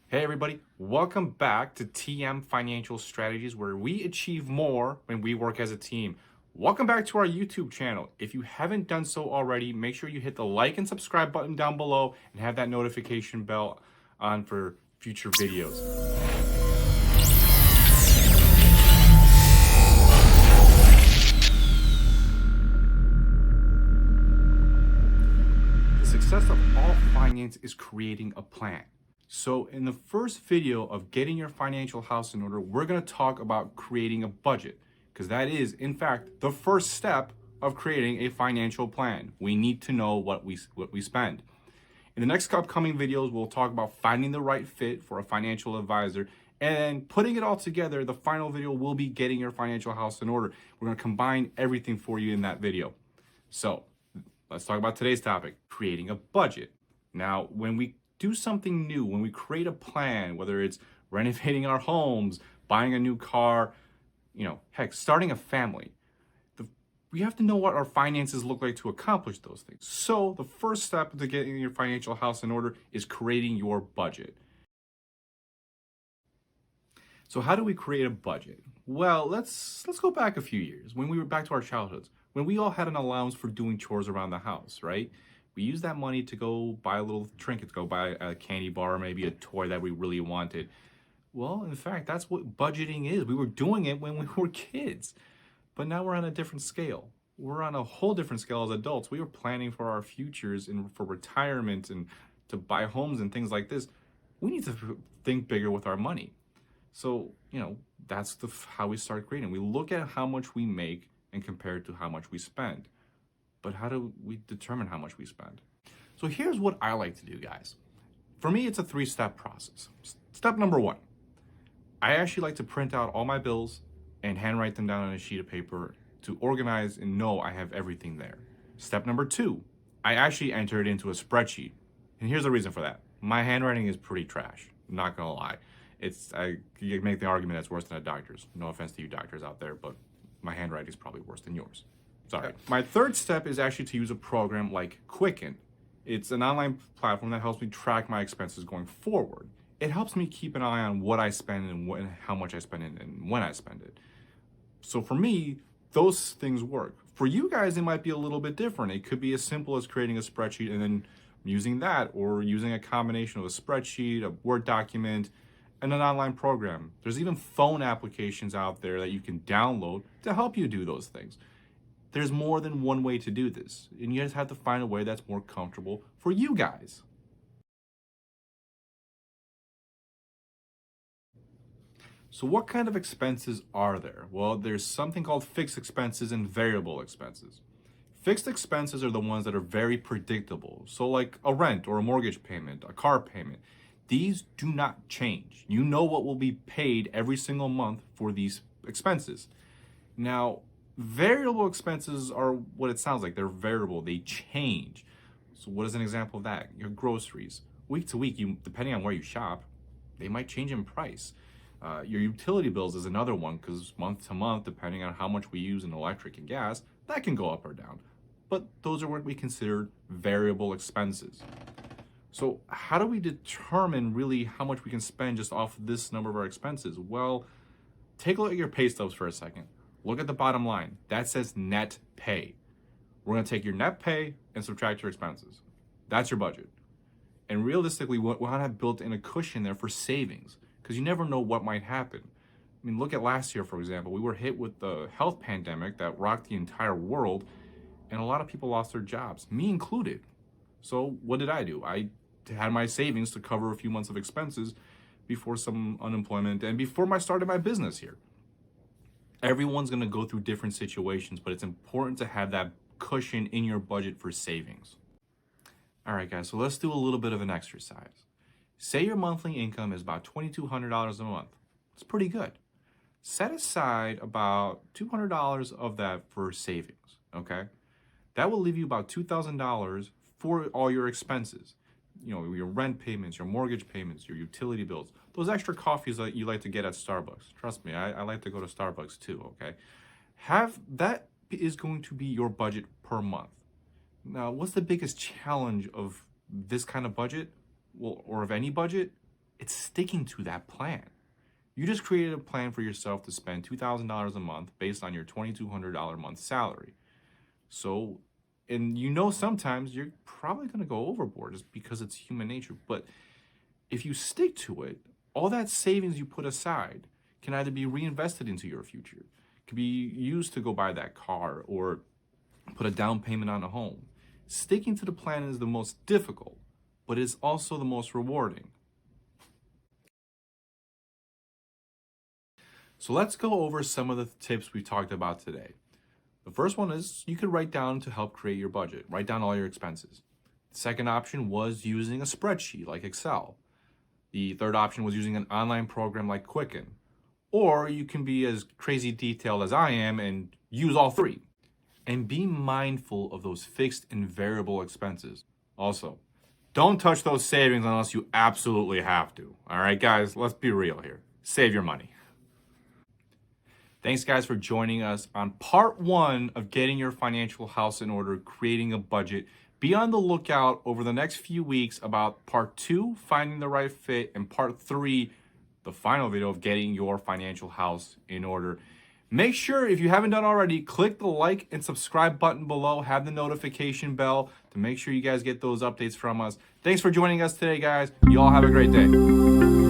Hey everybody, welcome back to TM Financial Strategies, where we achieve more when we work as a team. Welcome back to our YouTube channel. If you haven't done so already, make sure you hit the like and subscribe button down below and have that notification bell on for future videos. The success of all finance is creating a plan. So in the first video of getting your financial house in order, we're going to talk about creating a budget, because that is, in fact, the first step of creating a financial plan. We need to know what we spend. In the next upcoming videos, we'll talk about finding the right fit for a financial advisor and putting it all together. The final video will be getting your financial house in order. We're going to combine everything for you in that video. So let's talk about today's topic, creating a budget. Now, when we do something new, when we create a plan, whether it's renovating our homes, buying a new car, heck, starting a family, we have to know what our finances look like to accomplish those things. So the first step to getting your financial house in order is creating your budget. So how do we create a budget? Well, let's go back a few years, when we were back to our childhoods, when we all had an allowance for doing chores around the house, right? We used that money to go buy a little trinket, to go buy a candy bar, maybe a toy that we really wanted. Well, in fact, that's what budgeting is. We were doing it when we were kids, but now we're on a different scale. We're on a whole different scale as adults. We were planning for our futures and for retirement and to buy homes and things like this. We need to think bigger with our money. So, that's how we start creating. We look at how much we make and compare it to how much we spend. But how do we determine how much we spend? So here's what I like to do, guys. For me, it's a 3-step process. Step number 1, I actually like to print out all my bills and handwrite them down on a sheet of paper to organize and know I have everything there. Step number 2, I actually enter it into a spreadsheet. And here's the reason for that. My handwriting is pretty trash, not gonna lie. You make the argument that's worse than a doctor's. No offense to you doctors out there, but my handwriting is probably worse than yours. Sorry. My third step is actually to use a program like Quicken. It's an online platform that helps me track my expenses going forward. It helps me keep an eye on what I spend and how much I spend and when I spend it. So for me, those things work. For you guys, it might be a little bit different. It could be as simple as creating a spreadsheet and then using that, or using a combination of a spreadsheet, a Word document, and an online program. There's even phone applications out there that you can download to help you do those things. There's more than one way to do this, and you just have to find a way that's more comfortable for you guys. So what kind of expenses are there? Well, there's something called fixed expenses and variable expenses. Fixed expenses are the ones that are very predictable. So like a rent or a mortgage payment, a car payment. These do not change. You know what will be paid every single month for these expenses. Now, variable expenses are what it sounds like. They're variable. They change. So what is an example of that? Your groceries. Week to week, depending on where you shop, they might change in price. Your utility bills is another one, because month to month, depending on how much we use in electric and gas, that can go up or down. But those are what we consider variable expenses. So how do we determine really how much we can spend just off this number of our expenses? Well, take a look at your pay stubs for a second. Look at the bottom line. That says net pay. We're going to take your net pay and subtract your expenses. That's your budget. And realistically, we want to have built in a cushion there for savings, because you never know what might happen. I mean, look at last year, for example. We were hit with the health pandemic that rocked the entire world, and a lot of people lost their jobs, me included. So what did I do? I had my savings to cover a few months of expenses before some unemployment and before I started my business here. Everyone's going to go through different situations, but it's important to have that cushion in your budget for savings. All right, guys, so let's do a little bit of an exercise. Say your monthly income is about $2,200 a month. It's pretty good. Set aside about $200 of that for savings, okay? That will leave you about $2,000 for all your expenses. Your rent payments, your mortgage payments, your utility bills, those extra coffees that you like to get at Starbucks. Trust me, I like to go to Starbucks too, okay? That is going to be your budget per month. Now, what's the biggest challenge of this kind of budget? Well, or of any budget? It's sticking to that plan. You just created a plan for yourself to spend $2,000 a month based on your $2,200 a month salary. So, and sometimes you're probably going to go overboard just because it's human nature. But if you stick to it, all that savings you put aside can either be reinvested into your future, can be used to go buy that car or put a down payment on a home. Sticking to the plan is the most difficult, but it's also the most rewarding. So let's go over some of the tips we talked about today. The first one is you could write down to help create your budget. Write down all your expenses. The second option was using a spreadsheet like Excel. The third option was using an online program like Quicken. Or you can be as crazy detailed as I am and use all three. And be mindful of those fixed and variable expenses. Also, don't touch those savings unless you absolutely have to. All right, guys, let's be real here. Save your money. Thanks, guys, for joining us on part 1 of getting your financial house in order, creating a budget. Be on the lookout over the next few weeks about part 2, finding the right fit, and part 3, the final video of getting your financial house in order. Make sure, if you haven't done already, click the like and subscribe button below. Have the notification bell to make sure you guys get those updates from us. Thanks for joining us today, guys. You all have a great day.